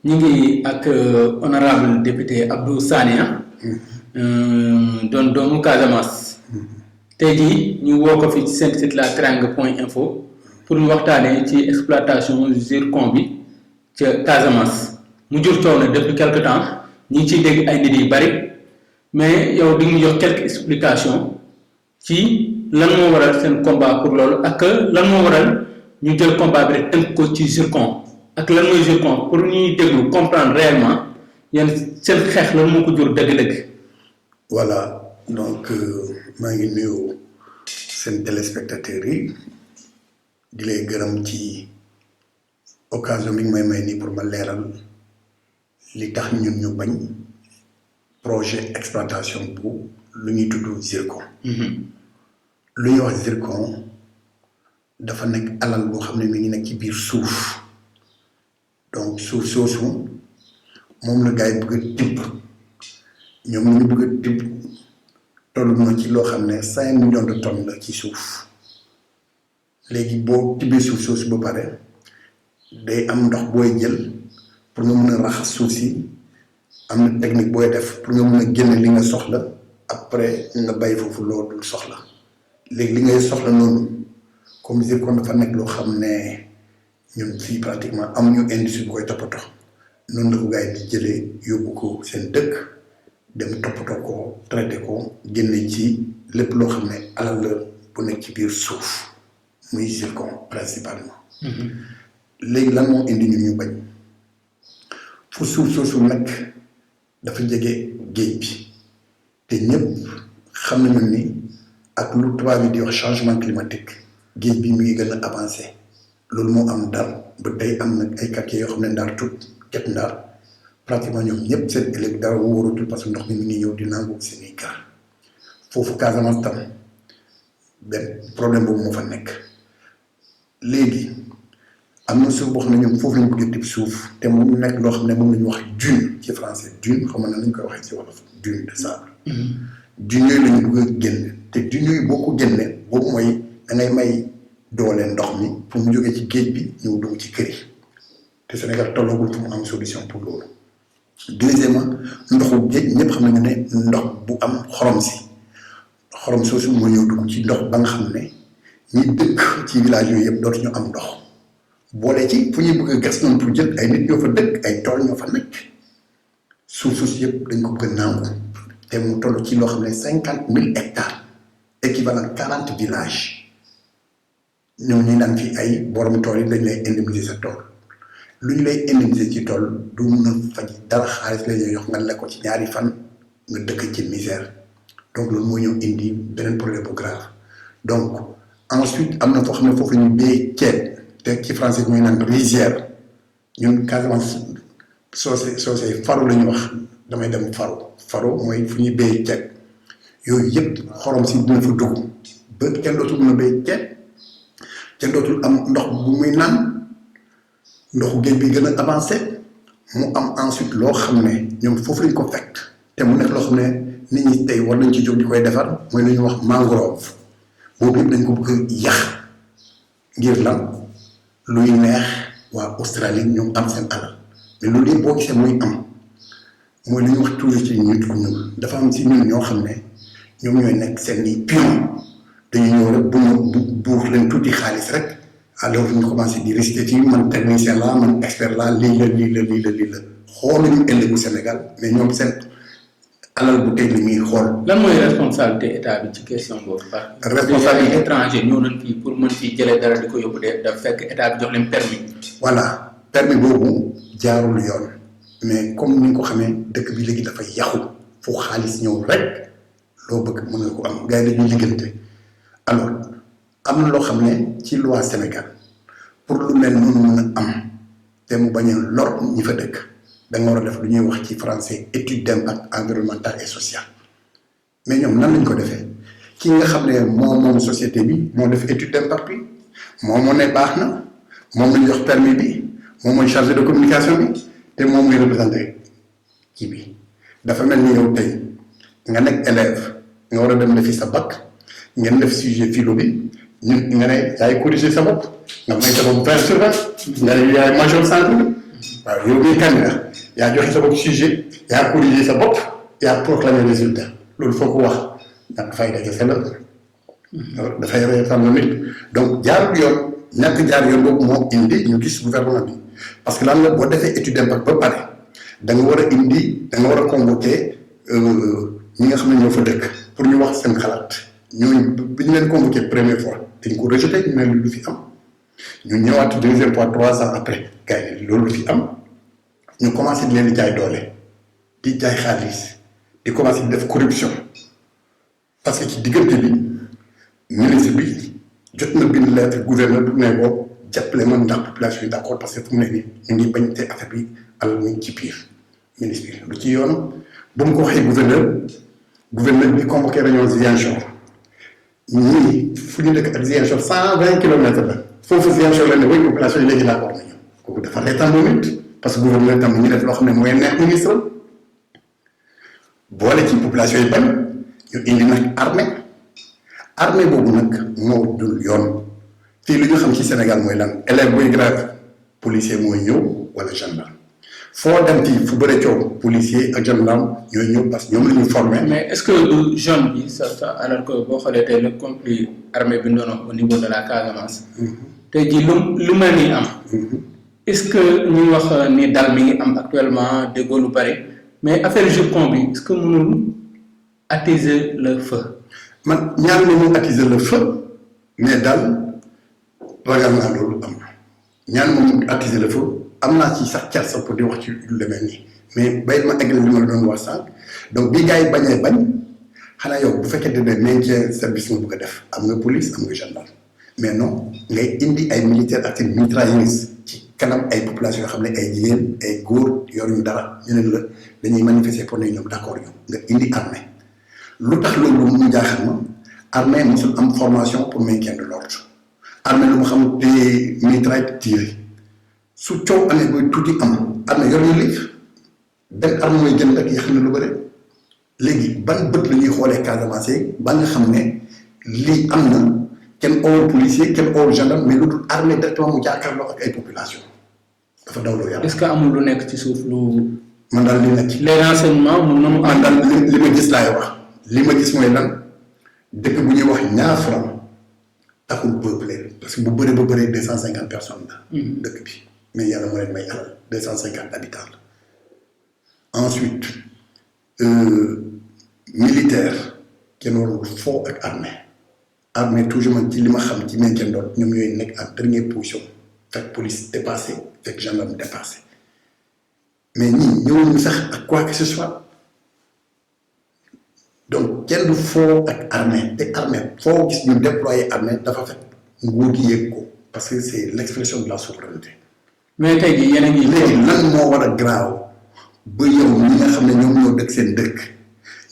ñu ngi ak honorable député Abdou Sané doon doomu Casamance. tey jii ñu woo ko fi ci seen site la teranga.info pour ñu waxtaanee ci exploitation zircon bi ca Casamance mu jur coow na depuis quelque temps ñu ngi ciy dégg ay nit yu bari mais yow di ñu jox quelques explications ci lan moo waral seen combat pour loolu ak lan moo waral ñu jël combat bi rek tënk ko ci zircon ak lan mooy zircon pour ñuy déglu comprendre réellement yéen seen xeex lan moo ko jur dëgg-dëgg. Voilà, donc maa ngi nuyu seen téléspectateurs yi di lay gërëm ci occasion bi may nii pour ma leeral li tax ñun ñu bañ projet exploitation bu lu ñuy tudd zircon. lu ñuy wax zircon dafa nekk alal boo xam ne mi ngi nekk ci biir suuf donc suuf soosu moom la gars yi bëgg a tibb ñoom ñu bëgg a tibb toll na ci loo xam ne 5 millions de tonnes la ci suuf léegi boo tibbee suuf soosu ba pare day am ndox booy jël pour nga mën a raxas suuf si am na technique booy def pour nga mën a génne li nga soxla après nga bàyyi foofu loo dul soxla léegi li ngay soxla noonu comme zircon dafa nekk loo xam ne ñun fii pratiquement amuñu industrie bu koy toppatoo noonu la ko gars yi di jëlee yóbbu ko seen dëkk dem toppatoo ko traité ko génne ci lépp loo xam ne alal la bu nekk ci biir suuf muy zircon principalement. léegi lan moo indi ñun ñu bañ fu suuf soosu nag dafa jege géej bi te ñëpp xam nañu ni ak lu tubaab yi di wax changement climatique géej bi mi ngi gën a avancé loolu moo am Ndar ba tey am na ay quartiers yoo xam ne Ndar tut Guet Ndar pratiquement ñoom ñëpp seen ëllëg dara wóoratul parce que ndox mi ngi ñëw di nangu seeni kër foofu Casamance tam benn problème boobu moo fa nekk léegi am na suuf boo xam ne ñoom foofu lañ bëgg a tibb suuf te mu nekk loo xam ne moom la ñu wax dune ci français dune xam na nañ koy waxee ci wolof dune de sable. dune yooyu la ñu bëgg a génn te dune yooyu boo ko génnee boobu mooy da ngay may doole ndox mi pour mu jógee ci géej bi ñëw dugg ci kër yi te Sénégal tolloogul pour mu am solution pour loolu. deuxièmement ndoxu géej ñëpp xam nañu ne ndox bu am xorom si xorom soosu moo ñëw dugg ci ndox ba nga xam ne ñi dëkk ci village yooyu yëpp dootuñu am ndox boole ci fu ñuy bëgg a gas noonu pour jël ay nit ñoo fa dëkk ay tool ñoo fa nekk suuf soosu yëpp dañ ko bëgg a nangu te mu toll ci loo xam ne 50 000 hectares équivalent 40 villages ñoom ñu naan fi ay borom tool yi dañ lay indemniser sa tool. lu ñu lay indemniser ci tool du mun a faj dara xaalis la ñuy yox nga lekk ko ci ñaari fan nga dëkk ci misère donc loolu moo ñëw indi beneen problème bu grave donc ensuite am na foo xam ne foofu ñu béy ceeb te ci français ñuy naan rizière ñun Casamance soosey faro la ñu wax damay dem faro mooy fu ñuy béy ceeb yooyu yëpp xorom si dina fa dugg ba kenn dootul mën a béy ceeb kenn dootul am ndox bu muy naan ndoxu géej bi gën a avancé mu am ensuite loo xam ne ñoom foofu lañ ko fekk te mu nekk loo xam ne nit ñi tey war nañ ci jóg di koy defar mooy lu ñuy wax mangrove boobu yëpp dañ ko bëgg a yàq ngir lan luy neex waa Australie ñoom am seen alal mais loolu yëpp boo gisee muy am mooy lu ñuy wax toujours ci nit ku ñuul dafa am si ñun ñoo xam ne ñoom ñooy nekk seen i pion dañuy ñëw rek bu ñu buur leen tuuti xaalis rek. alors ñu commencé di réciter fii man technicien la man expert la lii la xooluñu ëllëgu Sénégal mais ñoom seen alal bu tey la ñuy xool. lan mooy responsabilité état bi ci question boobu. responsabilité étranger ñëw nañ fii pour mën fii jëlee dara di ko yóbbu de daf fekk état bi jox leen permis. voilà permis boobu jaarul yoon mais comme ni nga ko xamee dëkk bi léegi dafa yàqu fu xaalis ñëw rek loo bëgg mën nga ko am gars yi dañuy liggante alors. am na loo xam ne ci loi Sénégal pour lu mel noonu mën a am te mu bañ a lor ñi fa dëkk da nga war a def lu ñuy wax ci français étude d'impact environnemental et social mais ñoom nan lañ ko defee ki nga xam ne moom société bi moo def étude d'impact bi moom moo ne baax na moom lañ jox permis bi moom mooy chargé de communication bi te moom mooy représenté kii bi dafa mel ni yow tey nga nekk élève nga war a dem defi sa bac ngeen def sujet philo bi ñun nga ne yaay corriger sa bopp nga may sa bopp 20 sur 20 nga ne yaay major centre bi waaw yow mii candidat yaa joxe sa bopp sujet yaa corrigé sa bopp yaa proclamé résultat loolu foo ko wax ñàkk fayda kese la dafay reetaan nit donc jaarul yoon ñàkk jaar yoon boobu moo indi ñu gis gouvernement bi parce que lan la boo defee étude d'impact ba pare da nga war a indi da nga war a convoquer ñi nga xam ne ñoo fa dëkk pour ñu wax seen xalaat ñooñu bi ñu leen convoqué première fois dañ ko rejeté ñu ne lu fi am ñu ñëwaat deuxième fois 3 ans après gars yi loolu fi am ñu commencé di leen di jaay doole di jaay xaalis di commencé di def corruption parce que ci diggante bi ministre bi jot na bind lettre gouverneur bu ne ko jàppale man ndax population yi d'accord parce que fu mu ne nii ñu ngi bañ te affaire bi alal mi ngi ci biir ministre bi lu ci yoon bu mu ko waxee gouverneur bi convoqué réunion Ziguinchor ñii fu ñu dëkk ak Ziguinchor 120 kilomètres la foofu Ziguinchor la ne way population yi léegi d'accord nañu kooku dafa reetaan moom it parce que gouverneur tam ñu def loo xam ne mooy neex ministre boole ci population yi bañ ñu indi nag armée boobu nag moo dul yoon fii lu ñu xam ci Sénégal mooy lan élève buy grève policier mooy ñëw wala gendarme foo dem fii fu bëre coow policier ak gendarme ñooy ñëw parce que ñoom la ñu formé. mais est-ce que du jeune bi ça alors que boo xoolee tey le conflit armé bi ñu doon wax au niveau de la Casamance. tey jii lu mel ni am. est-ce que ñu wax ni dal mi ngi am actuellement déggoo lu bari mais affaire jupon bi est-ce que mënul attiser le feu. man ñaan na mu attiser le feu mais daal ragal naa loolu am ñaan moom attiser le feu am naa ci sax kersa pour di wax ci lu demee nii mais bay ma eggal li ma la doon wax sànq donc bi gars yi bañee bañ xanaa yow bu fekkee ne maintien service nga bëgg a def am nga police am nga gendarme mais non ngay indi ay militaires ak seen mitrailleuses ci kanam ay population yoo xam ne ay jigéen ay góor yoruñu dara ñu ne la dañuy manifester pour ne ñoom d'accord ñoom nga indi armée lu tax loolu mu jaaxal ma armée mosul am formation pour maintien de l'ordre armée lu mu xam te mitraille tiré su coow amee booy tuuti am armée yor ñu livre benn arme mooy jënd ak yi xam ne lu bëri léegi ban bët la ñuy xoolee Casamance ba nga xam ne lii am na kenn oowul policier kenn oowul gendarme mais lu dul armée directement mu jàkkaarloo ak ay population dafa dawloo yàlla. est-ce que amul lu nekk ci suuf lu. man daal li nekk les renseignements mun nañu. man daal li ma gis laay wax li ma gis mooy lan dëkk bu ñuy wax ñaar franc taxul peuplé parce que bu bëree ba bëree 250 personnes la. dëkk bi mais yàlla moo leen may alal 250 habitants la. ensuite militaire kenn warul foo ak armée toujours man ci li ma xam ci maintien d'ordre ñoom ñooy nekk en dernière position fekk police dépassé fekk gendarme dépassé mais ñii ñëwuñu sax ak quoi que ce soit donc kenn du foo ak armée te armée foo gis ñu déployer armée dafa fekk nguur gi yëg ko parce que c'est l'expression de la souveraineté. mais tey jii yéen a ngi. léegi lan moo war a graaw ba yow ñi nga xam ne ñoom ñoo dëkk seen dëkk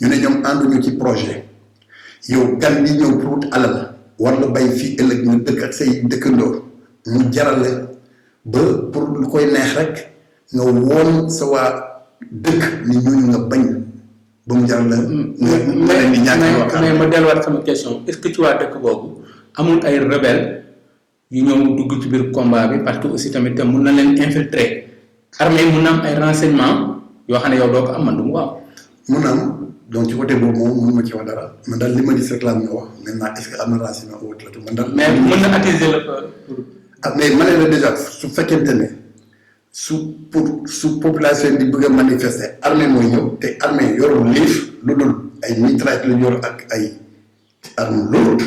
ñu ne ñoom ànduñu ci projet yow gan bi ñëw pour alal war la bay fii ëllëg ñu dëkk ak say dëkkandoo mu jarale ba pour lu koy neex rek nga woon sa waa dëkk ni ñooñu nga bañ ba mu jaral la. nga leen di ñàkk mais ma delluwaat sama question est-ce que ci waa dëkk boobu amul ay rebelle yu ñëw dugg ci biir combat bi parce que aussi tamit mun na leen infiltrer armée yi mun na am ay renseignements yoo xam ne yow doo ko am man du mu ko am. mun na am donc ci côté boobu moom mun ma ci wax dara man daal li ma gis rek laa nga wax maintenant est-ce que am na renseignement au wut la man daal. mais mën na attiser la pour. ah mais ma ne la déjà su fekkente ne su population di bëgg a manifester armée mooy ñëw te armée yorul liif lu dul ay mitraille la yor ak ay arme lourde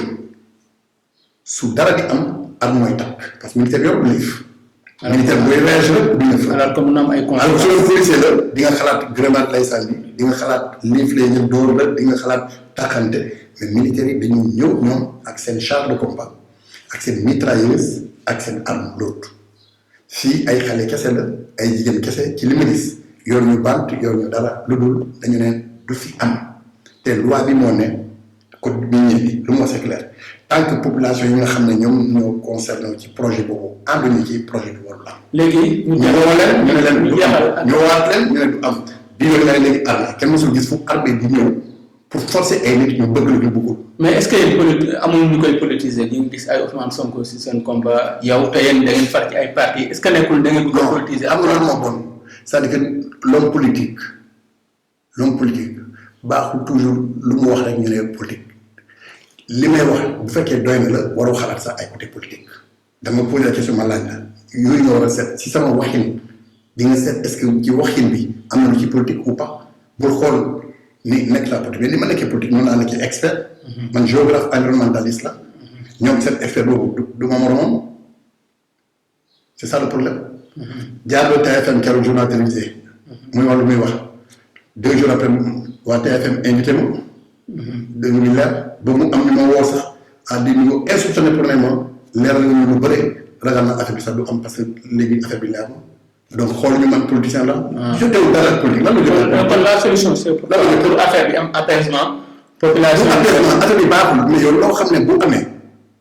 su dara di am arme mooy takk parce que militaire yorul liif. militaire booy réagir rek dina fa. alors que mun na am ay alors soo policier la di nga xalaat grenade lay sànni di nga xalaat liif lay ñu dóor la di nga xalaat taxante mais militaires yi dañu ñëw ñoom ak seen char de combat ak seen mitrailleuse ak seen arme lourde fii ay xale kese la ay jigéen kese ci li ma gis yor ñu bant yor ñu dara lu dul dañu ne du fi am te loi bi moo ne code bi ñëw lu moo c'est clair tant que population yi nga xam ne ñoom ñoo concerné ci projet boobu ànduñu ci projet bi warul am. léegi ñu ne leen du am ñëwaat leen ñu ne du am bii nga ne léegi armée kenn mosul gis fu armée di ñëw pour forcer ay nit ñu bëgg lu ñu bëggul. mais est-ce que yéen amul ñu koy politiser ñu ngi gis ay Ousmane Sonko si seen combat yow te yéen da ngeen far ci ay parti est-ce que nekkul da ngeen bëgg a politiser. am na moo bon c'est-à-dire que l'homme politique baaxul toujours lu mu wax rek ñu ne politique li may wax bu fekkee doy na la waroo xalaat sax ay côté politique dama posé la question ma laaj la yooyu nga war a seet si sama waxin di nga seet est-ce que ci waxin bi am na lu ci politique ou pas bul xool ni nekk la politique mais ni ma nekkee politique mën naa nekkee expert man géographe environnementaliste la ñoom seen expert boobu du ma moromam c'est ça le problème jaarloo TFM keroog journal télévisé muy wax lu muy wax 2 jours après waa TFM invité ma dañu leer ba mu am ñu ma woo sax à des niveaux insoupçonnés premièrement leer nañu lu bëri ragal na affaire bi sax du am parce que léegi affaire bi leer na donc xool ñu man politicien la. je teewul dara politique lan la jël. kon la solution c'est pour affaire bi am apaisement. population affaire bi baaxul mais yow loo xam ne bu amee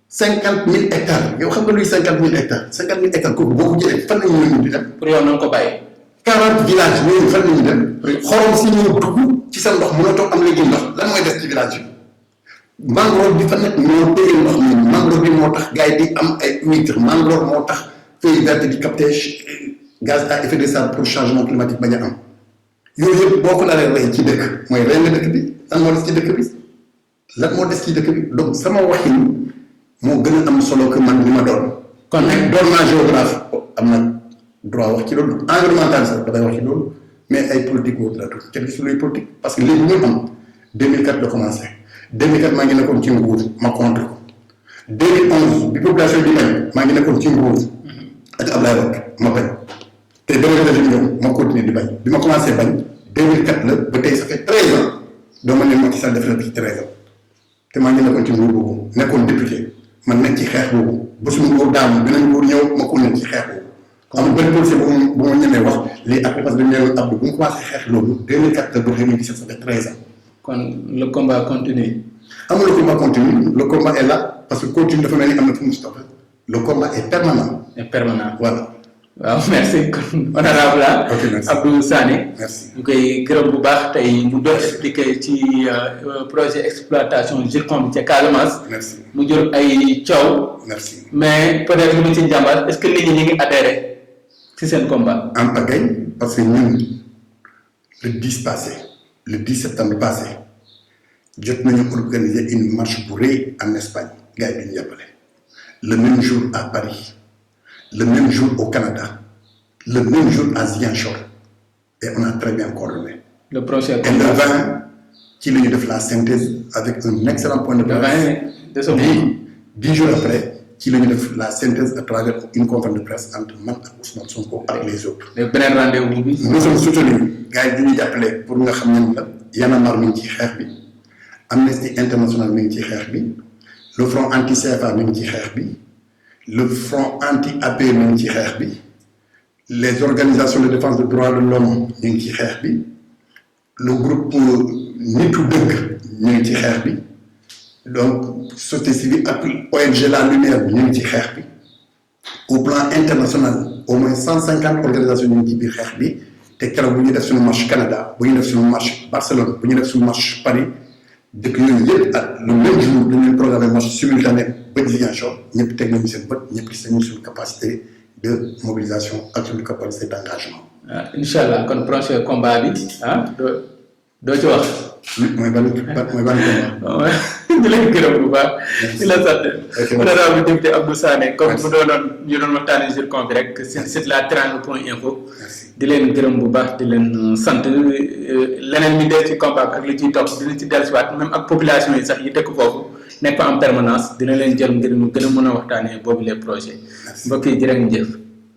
50 000 hectares yow xam nga luy 50 000 hectares 50 000 hectares kooku boo ko jëlee fan la ñu di dem. pour yow na nga ko bàyyi. 40 villages yooyu fan la ñu dem. xorom si ñëw dugg ci sa ndox mënatoo am léegi ndox lan mooy des ci village bi. mangrove bi fa nekk moo téye ndox mi mangrove bi moo tax gars yi di am ay huîtres mangrove moo tax feuilles vertes di capter gaz à effet de serre pour changement climatique bañ a am yooyu yëpp boo ko naree rey ci dëkk mooy rey nga dëkk bi lan moo des ci dëkk bi lan moo des ci dëkk bi donc sama waxin moo gën a am solo que man li ma doon. kon nag doon naa géographe am na droit wax ci loolu environnemental sax damay wax ci loolu mais ay politique woo la tudd kenn gisul luy politique parce que léegi ñu am 2004 la commencé 2004 maa ngi nekkoon ci nguur ma contre ko 2011 bi population bi bañ maa ngi nekkoon ci nguur ak Ablaye Wade ma bañ te démocratie bi ñëw ma continuer di bañ bi ma commencé bañ 2004 la ba tey ça fait 13 ans doo ma ne Macky Sall def na fi 13 ans te maa ngi nekkoon ci nguur boobu nekkoon député man nekk ci xeex boobu ba suñu nguur daanu beneen nguur ñëw ma continuer ci xeex boobu amul benn policier bu ma ñemee wax lii après parce que dañu ne Abdou bu mu commencé xeex loolu 2004 la ba 2017 ça fait 13 ans. kon le combat continue. amul le combat continue le combat est là parce que continue dafa mel ni am na fu mu stoppé le combat est permanent. est permanent voilà. waaw merci kon honorable Abdou Sané. merci ñu koy gërëm bu baax tey mu doon expliqué ci projet exploitation zircon bi ca Casamance. merci mu jur ay coow. merci mais peut-être lu mu ci njàmbaat est-ce que nit ñi ñu ngi adhéré ci seen combat. en pagaille parce que ñun le 10 passé le 10 septembre passé jot nañu organiser une marche bu rëy en Espagne gars yi duñu jàppale le même jour à Paris le même jour au Canada le même jour à Ziguinchor et on a très bien coordonné. le projet et le 20 ci la ñu def la synthèse avec un excellent point de presse. de ce mois 10 jours après ci la ñu def la synthèse à travers une conférence de presse entre man ak Ousmane Sonko ak les autres. léegi beneen rendez-vous bi. nous sommes soutenus gars yi du ñu jàppale pour nga xam ne la Y'en a marre mi ngi ci xeex bi Amnesty International mi ngi ci xeex bi le front anti CFA mi ngi ci xeex bi le front anti AP mi ngi ci xeex bi les organisations de défense des droits de l'homme ñu ngi ci xeex bi le groupe nitu dëgg ñu ngi ci xeex bi donc société civile ak ONG La Lumière bi ñu ngi ci xeex bi au plan international au moins 150 organisations ñu ngi ci biir xeex bi te keroog bu ñu def suñu marche Canada bu ñu def suñu marche Barcelone bu ñu def suñu marche Paris dëkk yooyu yëpp ak le même jour dañu leen programmé marche simultanée ba Ziguinchor ñëpp teg nañu seen bët ñëpp gis nañu suñu capacité de mobilisation ak suñu capacité d' engagement. incha allah kon prochain combat bi doo ci wax. mooy ban combat. di leen gërëm bu baax. di la sant. honorable député Abdou Sané comme bu doonoon ñu doon waxtaanee zircon bi rek c'est la teranga.info. di leen gërëm bu baax di leen sant leneen mi des ci combat ak li ciy topp dina ci dellusiwaat même ak population yi sax yi dëkk foofu nekk en permanence dina leen jël ngir ñu gën a mën a waxtaanee boobu les projets. mbokk yi jërë ngeen jëf.